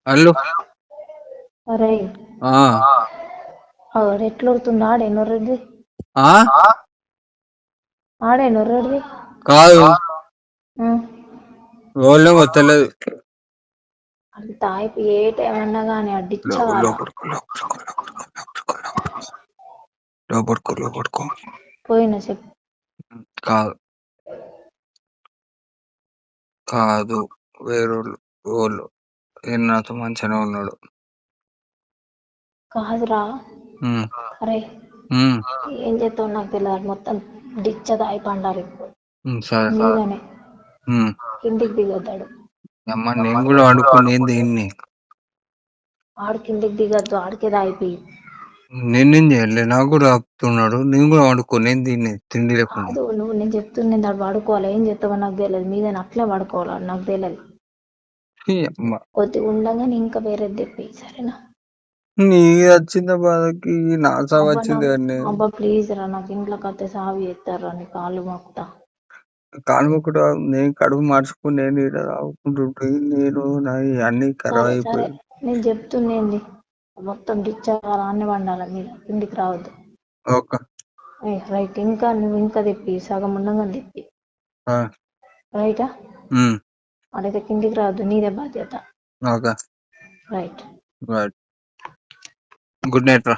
అల్లు అరే ఆ ఎట్లొడుతుండు ఆడే నొర్రెడ్ది ఆ ఆడే నొర్రెడ్ది కాదు రోల్ తెలదు అంత అయిపోయి ఏ టైం అన్నా కానీ అడ్డిచ్చగాల లోపడుకో పోయిన చెప్పు కాదు వేరోళ్ళు వాళ్ళు నాతో మంచిగానే ఉన్నాడు. కాదురా ఉమ్, అరే ఉమ్, ఏం చేస్తావు నాకు తెలియదు మొత్తం డిచ్చ దాయి పండారు ఇప్పుడు సరే మీదనే ఉమ్. కిందికి దిగొద్దాడు అమ్మ నేను కూడా అనుకునేది దీన్ని. ఆడు కిందికి దిగద్దు ఆడికే దాయిపోయి నేనేం చేయలే నాకు కూడా ఆపుతున్నాడు. నేను కూడా అనుకునేది దీన్ని తిండి లేకుండా. కాదు నువ్వు నేను చెప్తుంది దాడు పడుకోవాలి ఏం చెప్తావో నాకు తెలియదు మీదని అట్లే పడుకోవాలి నాకు తెలియదు కొద్ది ఉండగానే ఇంకా వేరేది తెప్పి సరేనా. నీ వచ్చిన బాధకి నా సాగు వచ్చింది కానీ అబ్బా ప్లీజ్ రా నాకు ఇంట్లో కత్తే సాగు చేస్తారా నీ కాళ్ళు మొక్కుతా. కాలుమొక్కడు నేను కడుపు మార్చుకుని నేను ఈడ తాగుకుంటుంటే నేను అన్ని ఖరాబ్ సరే సరే అయిపోయి నేను చెప్తుండేంది మొత్తం డిచ్చాలి అన్ని వండాలి మీద ఇంటికి రావద్దు. ఓకే రైట్ ఇంకా నువ్వు ఇంకా తెప్పి సగం ఉండగా తెప్పి రైటా అడైతే కిందికి రావద్దు నీదే బాధ్యత. Okay right right good night రా.